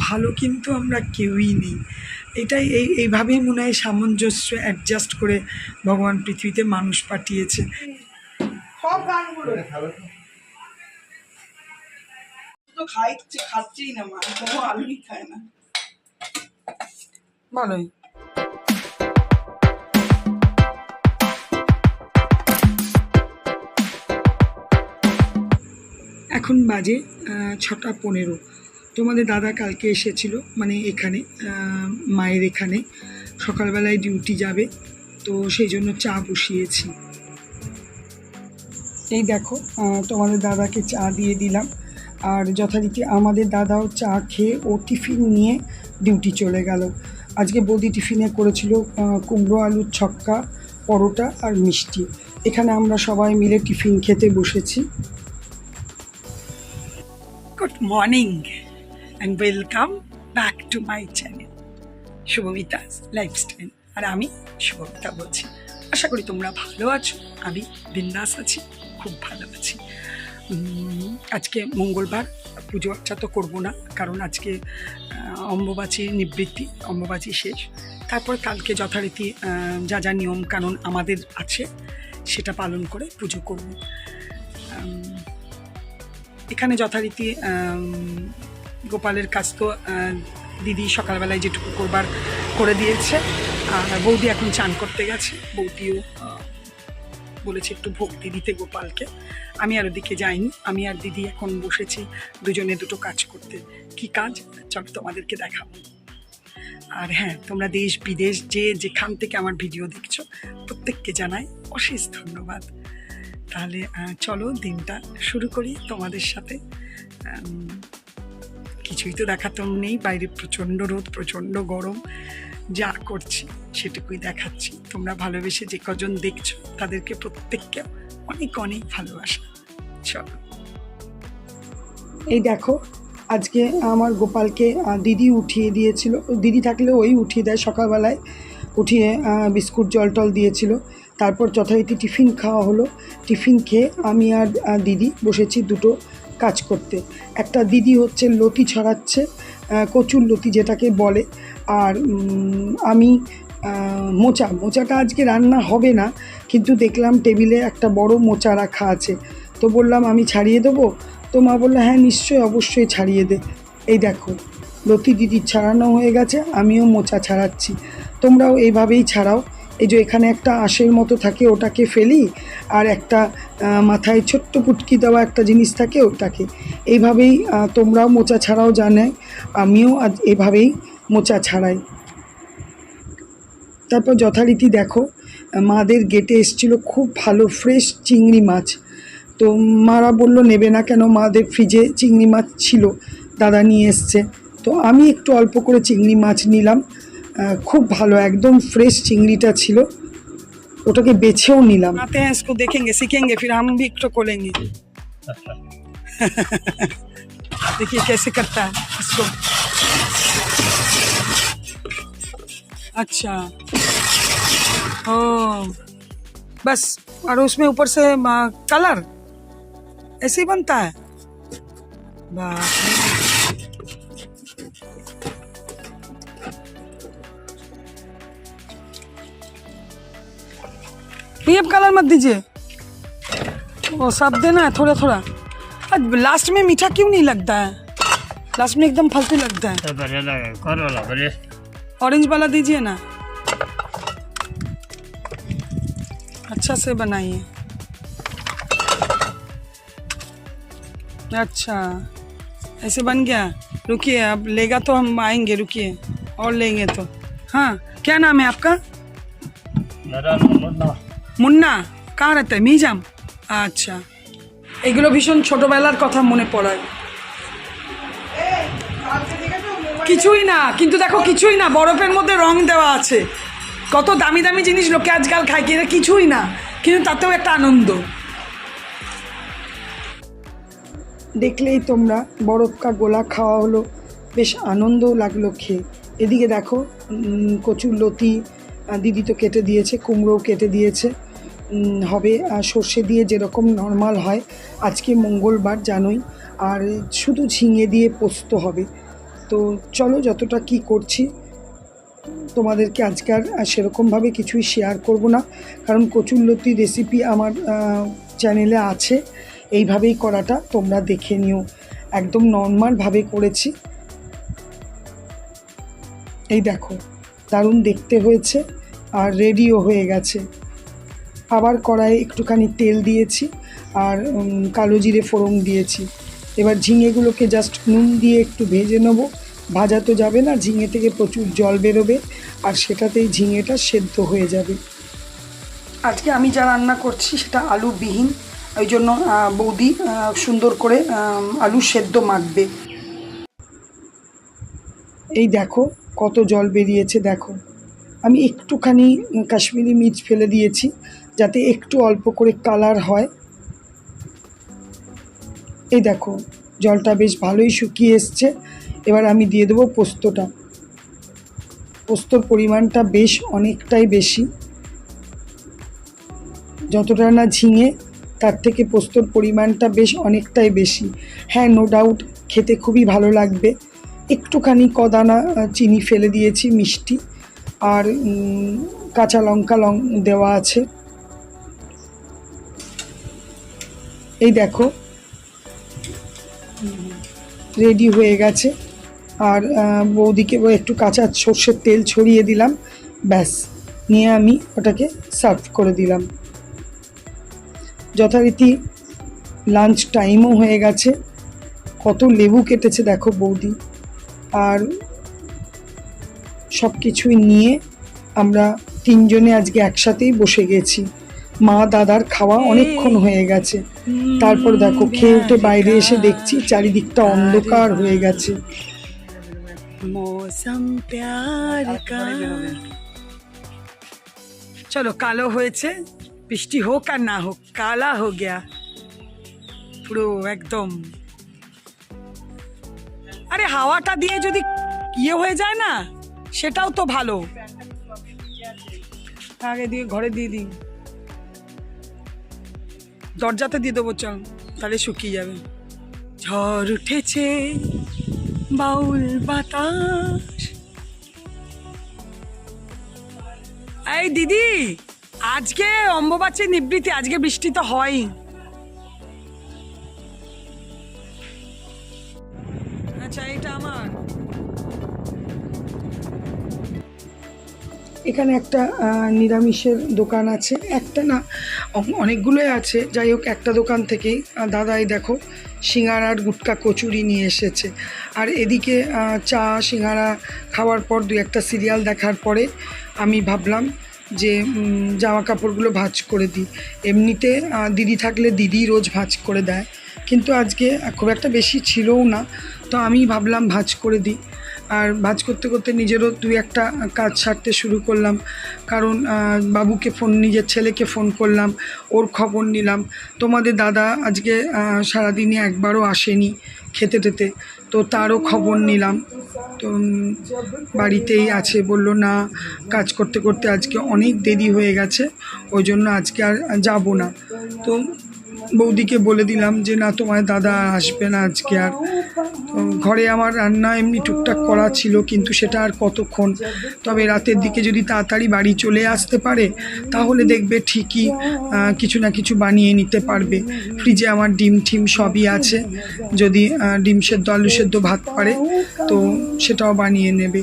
ভালো কিন্তু আমরা কেউই নেই। এটাই এইভাবেই মনে হয় সামঞ্জস্য অ্যাডজাস্ট করে ভগবান পৃথিবীতে মানুষ পাঠিয়েছে। সব গানগুলো তো খাচ্ছেই না, মা কোনো আলুই খায় না। ভালোই। এখন বাজে 6:15। তোমাদের দাদা কালকে এসেছিল, মানে এখানে মায়ের এখানে সকালবেলায় ডিউটি যাবে, তো সেই জন্য চা বসিয়েছি। এই দেখো তোমাদের দাদাকে চা দিয়ে দিলাম, আর যথারীতি আমাদের দাদাও চা খেয়ে ও টিফিন নিয়ে ডিউটি চলে গেল। আজকে বৌদি টিফিনে করেছিল কুমড়ো আলুর ছক্কা, পরোটা আর মিষ্টি। এখানে আমরা সবাই মিলে টিফিন খেতে বসেছি। Good morning and welcome back to my channel Shubhamita's lifestyle. আর আমি শুভমিতা বলছি। আশা করি তোমরা ভালো আছো, আমি বিন্দাস আছি, খুব ভালো আছি। আজকে মঙ্গলবার, পুজো আর্চা তো করবো না, কারণ আজকে অম্বুবাচী নিবৃত্তি, অম্বুবাচী শেষ। তারপর কালকে যথারীতি যা যা নিয়ম কানুন আমাদের আছে সেটা পালন করে পুজো করব। এখানে যথারীতি গোপালের কাজ তো দিদি সকালবেলায় যেটুকু করবার করে দিয়েছে, আর বৌদি এখন চান করতে গেছে। বৌদিও বলেছে একটু ভক্তি দিতে গোপালকে। আমি আর ওদিকে যাইনি, আমি আর দিদি এখন বসেছি দুজনে দুটো কাজ করতে। কি কাজ চলো তোমাদেরকে দেখাবো। আর হ্যাঁ, তোমরা দেশ বিদেশ যে যেখান থেকে আমার ভিডিও দেখছো প্রত্যেককে জানাই অশেষ ধন্যবাদ। তাহলে চলো দিনটা শুরু করি তোমাদের সাথে। কিছুই তো দেখাতেও নেই, বাইরে প্রচণ্ড রোদ, প্রচণ্ড গরম, যা করছি সেটুকুই দেখাচ্ছি। তোমরা ভালোবেসে যে কজন দেখছো তাদেরকে প্রত্যেককে অনেক অনেক ভালোবাসা। চলো। এই দেখো আজকে আমার গোপালকে দিদি উঠিয়ে দিয়েছিল, দিদি থাকলে ওই উঠিয়ে দেয়, সকালবেলায় উঠিয়ে বিস্কুট জল টল দিয়েছিল। তারপর যথারীতি টিফিন খাওয়া হলো। টিফিন খেয়ে আমি আর দিদি বসেছি দুটো কাজ করতে। একটা দিদি হচ্ছে লতি ছড়াচ্ছে, কচুর লতি যেটাকে বলে, আর আমি মোচাটা আজকে রান্না হবে না, কিন্তু দেখলাম টেবিলে একটা বড় মোচা রাখা আছে, তো বললাম আমি ছাড়িয়ে দেবো। তো মা বললো হ্যাঁ নিশ্চয়ই, অবশ্যই ছাড়িয়ে দে। এই দেখো লতি দিদির ছাড়ানো হয়ে গেছে, আমিও মোচা ছাড়াচ্ছি। তোমরাও এইভাবেই ছাড়াও। এই যে এখানে একটা আঁশের মতো থাকে, ওটাকে ফেলি, আর একটা মাথায় ছোট্ট পুটকি দেওয়া একটা জিনিস থাকে, ওটাকে এইভাবেই তোমরাও মোচা ছাড়াও জানে, আমিও আজ এভাবেই মোচা ছাড়াই। তারপর যথারীতি দেখো মাদের গেটে এসেছিলো খুব ভালো ফ্রেশ চিংড়ি মাছ। তো মারা বললো নেবে না কেন, মাদের ফ্রিজে চিংড়ি মাছ ছিল, দাদা নিয়ে এসছে। তো আমি একটু অল্প করে চিংড়ি মাছ নিলাম, খুব ভালো একদম ফ্রেশ চিংড়িটা ছিল, ওটাকে বেছেও নিলাম। আতে হ্যাঁ इसको देखेंगे सीखेंगे फिर हम भी একটু कोलेंगे। देखिए कैसे करता है इसको। अच्छा ओ बस, और उसमें ऊपर से कलर ऐसे ही बनता है। वाह, ये कलर मत दीजिए, वो सब देना है थोड़ा थोड़ा। लास्ट में मीठा क्यों नहीं लगता है, लास्ट में एकदम फालतू लगता है। ऑरेंज वाला दीजिए ना, अच्छा से बनाइए। अच्छा ऐसे बन गया, रुकिए अब लेगा तो हम आएंगे, रुकिए और लेंगे तो। हाँ क्या नाम है आपका? मेरा नाम মুন্না। কার হাতে মিজাম? আচ্ছা, এগুলো ভীষণ ছোটবেলার কথা মনে পড়ায়। কিছুই না, কিন্তু দেখো কিছুই না, বরফের মধ্যে রং দেওয়া আছে, কত দামি দামি জিনিস লোকে আজকাল খায়, কি কিছুই না, কিন্তু তাতেও একটা আনন্দ। দেখলেই তোমরা বরফ কা গোলা খাওয়া হলো, বেশ আনন্দও লাগলো খেয়ে। এদিকে দেখো কচুর লতি দিদি তো কেটে দিয়েছে, কুমড়োও কেটে দিয়েছে, হবে সর্ষে দিয়ে যেরকম নর্মাল হয়। আজকে মঙ্গলবার জানোই, আর শুধু ঝিঙে দিয়ে পোস্ত হবে। তো চলো যতটা কি করছি তোমাদেরকে আজকে আর সেরকমভাবে কিছুই শেয়ার করব না, কারণ কচুরলতি রেসিপি আমার চ্যানেলে আছে, এইভাবেই করাটা তোমরা দেখে নিও। একদম নর্মালভাবে করেছি। এই দেখো দারুণ দেখতে হয়েছে আর রেডিও হয়ে গেছে। আবার কড়াইয়ে একটুখানি তেল দিয়েছি আর কালো জিরে ফোড়ন দিয়েছি। এবার ঝিঙেগুলোকে জাস্ট নুন দিয়ে একটু ভেজে নেবো। ভাজা তো যাবে না, ঝিঙে থেকে প্রচুর জল বেরোবে আর সেটাতেই ঝিঙেটা সেদ্ধ হয়ে যাবে। আজকে আমি যা রান্না করছি সেটা আলুবিহীন, ওই জন্য বৌদি সুন্দর করে আলু সেদ্ধ মাখবে। এই দেখো কত জল বেরিয়েছে, দেখো আমি একটুখানি কাশ্মীরি মির্চ ফেলে দিয়েছি যাতে একটু অল্প করে কালার হয়। এই দেখো জলটা বেশ ভালোই শুকিয়ে এসছে। এবার আমি দিয়ে দেবো পোস্তটা। পোস্তর পরিমাণটা বেশ অনেকটাই বেশি, যতটা না ঝিঙে তার থেকে পোস্তর পরিমাণটা বেশ অনেকটাই বেশি। হ্যাঁ, নো ডাউট খেতে খুবই ভালো লাগবে। একটুখানি কদানা চিনি ফেলে দিয়েছি মিষ্টি, আর কাঁচা লঙ্কা দেওয়া আছে। এই দেখো রেডি হয়ে গেছে। আর বৌদিকে একটু কাঁচা সর্ষের তেল ছড়িয়ে দিলাম, ব্যাস নিয়ে আমি ওটাকে সার্ভ করে দিলাম। যথারীতি লাঞ্চ টাইমও হয়ে গেছে। কত লেবু কেটেছে দেখো বৌদি। আর সব কিছুই নিয়ে আমরা তিনজনে আজকে একসাথেই বসে গেছি। মা দাদার খাওয়া অনেকক্ষণ হয়ে গেছে। তারপর দেখো খেয়ে উঠে বাইরে এসে দেখছি চারিদিকটা অন্ধকার হয়ে গেছে। মৌসম প্যার কা। চলো, কালো হয়েছে, বৃষ্টি হোক আর না হোক কালা হো গিয়া পুরো একদম। আরে হাওয়াটা দিয়ে যদি ইয়ে হয়ে যায় না, সেটাও তো ভালো। আগে দিয়ে ঘরে দিয়ে দিই, দরজাতে দিয়ে দেবো, চল তাহলে শুকিয়ে যাবে। ঝড় উঠেছে বাউল বাতাস। এই দিদি, আজকে অম্বুবাচী নিবৃত্তি, আজকে বৃষ্টি তো হয়। আচ্ছা, এটা আমার এখানে একটা নিরামিষের দোকান আছে, একটা না অনেকগুলোই আছে, যাই হোক একটা দোকান থেকেই দাদাই দেখো সিঙ্গারার গুটকা কচুরি নিয়ে এসেছে। আর এদিকে চা সিঙ্গারা খাওয়ার পর দু একটা সিরিয়াল দেখার পরে আমি ভাবলাম যে জামা কাপড়গুলো ভাঁজ করে দিই। এমনিতে দিদি থাকলে দিদি রোজ ভাঁজ করে দেয়, কিন্তু আজকে খুব একটা বেশি ছিলও না, তো আমি ভাবলাম ভাঁজ করে দিই। আর ভাঁজ করতে করতে নিজেরও দু একটা কাজ সারতে শুরু করলাম, কারণ বাবুকে নিজের ছেলেকে ফোন করলাম, ওর খবর নিলাম। তোমাদের দাদা আজকে সারাদিনে একবারও আসেনি খেতে টেতে, তো তারও খবর নিলাম। তো বাড়িতেই আছে, বললো না কাজ করতে করতে আজকে অনেক দেরি হয়ে গেছে, ওই জন্য আজকে আর যাব না। তো বৌদিকে বলে দিলাম যে না, তোমার দাদা আসবে না আজকে আর। ঘরে আমার রান্না এমনি টুকটাক করা ছিল, কিন্তু সেটা আর কতক্ষণ। তবে রাতের দিকে যদি তাড়াতাড়ি বাড়ি চলে আসতে পারে তাহলে দেখবে ঠিকই কিছু না কিছু বানিয়ে নিতে পারবে। ফ্রিজে আমার ডিম ঠিম সবই আছে, যদি ডিম সেদ্ধ আলু সেদ্ধ ভাত পারে তো সেটাও বানিয়ে নেবে।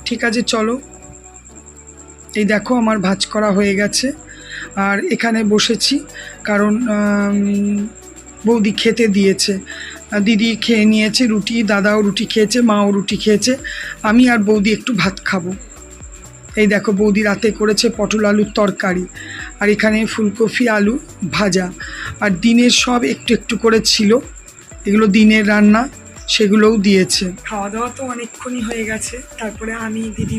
ঠিক আছে, চলো। এই দেখো আমার ভাজ করা হয়ে গেছে, আর এখানে বসেছি কারণ বৌদি খেতে দিয়েছে। দিদি খেয়ে নিয়েছে রুটি, দাদাও রুটি খেয়েছে, মাও রুটি খেয়েছে, আমি আর বৌদি একটু ভাত খাবো। এই দেখো বৌদি রাতে করেছে পটল আলুর তরকারি, আর এখানে ফুলকপি আলু ভাজা, আর দিনের সব একটু একটু করে ছিল, এগুলো দিনের রান্না, সেগুলোও দিয়েছে। খাওয়া দাওয়া তো অনেকক্ষণই হয়ে গেছে। তারপরে আমি দিদি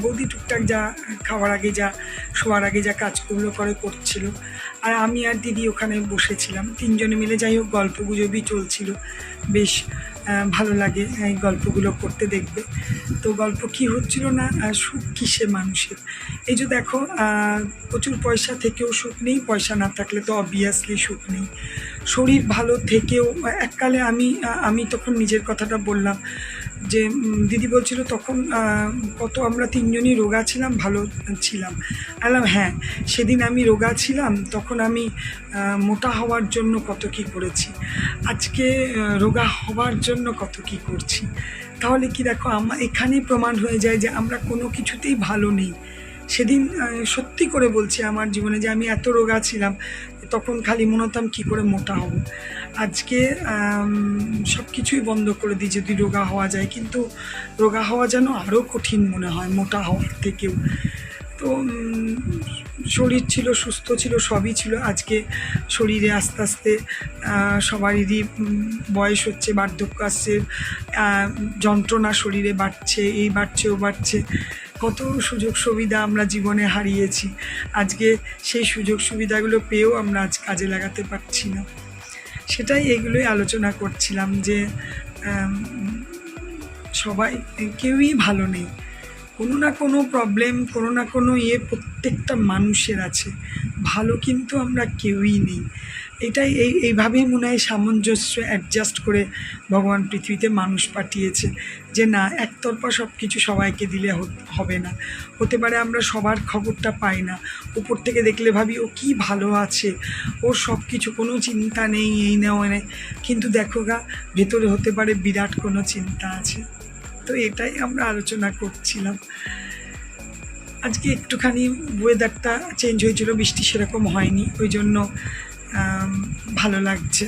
বৌদি টুকটাক যা খাওয়ার আগে যা শোয়ার আগে যা কাজগুলো করছিল, আর আমি আর দিদি ওখানে বসেছিলাম তিনজনে মিলে। যাই হোক গল্প গুজবই চলছিল, বেশ ভালো লাগে এই গল্পগুলো করতে, দেখবে তো। গল্প কি হচ্ছিল না, সুখ কিসে মানুষের। এই যে দেখো প্রচুর পয়সা থেকেও সুখ নেই, পয়সা না থাকলে তো অবভিয়াসলি সুখ নেই। শরীর ভালো থেকেও এককালে আমি তখন নিজের কথাটা বললাম যে দিদি বলছিল তখন কত আমরা তিনজনই রোগা ছিলাম, ভালো ছিলাম। বললাম হ্যাঁ, সেদিন আমি রোগা ছিলাম, তখন আমি মোটা হওয়ার জন্য কত কী করেছি, আজকে রোগা হওয়ার জন্য কত কী করছি। তাহলে কি দেখো, এখানেই প্রমাণ হয়ে যায় যে আমরা কোনো কিছুতেই ভালো নেই। সেদিন সত্যি করে বলছি, আমার জীবনে যে আমি এত রোগা ছিলাম, তখন খালি মনে হতাম কী করে মোটা হব। আজকে সব কিছুই বন্ধ করে দিই যদি রোগা হওয়া যায়, কিন্তু রোগা হওয়া যেন আরও কঠিন মনে হয় মোটা হওয়ার থেকেও। তো শরীর ছিল, সুস্থ ছিল, সবই ছিল। আজকে শরীরে আস্তে আস্তে সবারই বয়স হচ্ছে, বার্ধক্য আসছে, যন্ত্রণা শরীরে বাড়ছে, এই বাড়ছে ও বাড়ছে। কত সুযোগ সুবিধা আমরা জীবনে হারিয়েছি, আজকে সেই সুযোগ সুবিধাগুলো পেয়েও আমরা আজ কাজে লাগাতে পারছি না। সেটাই এগুলোই আলোচনা করছিলাম যে সবাই, কেউই ভালো নেই, কোনো না কোনো প্রবলেম, কোনো না কোনো প্রত্যেকটা মানুষের আছে। ভালো কিন্তু আমরা কেউই নেই। এটাই এইভাবেই মনে হয় সামঞ্জস্য অ্যাডজাস্ট করে ভগবান পৃথিবীতে মানুষ পাঠিয়েছে, যে না একতরফা সব কিছু সবাইকে দিলে হবে না। হতে পারে আমরা সবার খবরটা পাই না, উপর থেকে দেখলে ভাবি ও কি ভালো আছে, ওর সব কিছু কোনো চিন্তা নেই, এই নেই ওই নেই, কিন্তু দেখো গা ভেতরে হতে পারে বিরাট কোনো চিন্তা আছে। তো এটাই আমরা আলোচনা করছিলাম। আজকে একটুখানি ওয়েদারটা চেঞ্জ হয়েছিল, বৃষ্টি সেরকম হয়নি, ওই জন্য ভালো লাগছে,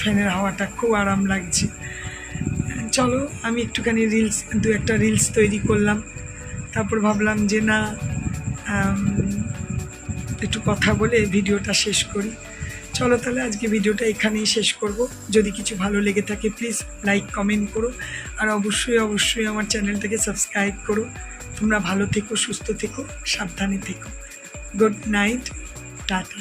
ফ্যানের হাওয়াটা খুব আরাম লাগছে। চলো আমি একটুখানি দু একটা রিলস তৈরি করলাম, তারপর ভাবলাম যে না একটু কথা বলে ভিডিওটা শেষ করি। চলো তাহলে আজকে ভিডিওটা এখানেই শেষ করব। যদি কিছু ভালো লেগে থাকে প্লিজ লাইক কমেন্ট করো, আর অবশ্যই আমার চ্যানেলটাকে সাবস্ক্রাইব করো। তোমরা ভালো থেকো, সুস্থ থেকো, সাবধানে থেকো। Good night, tata.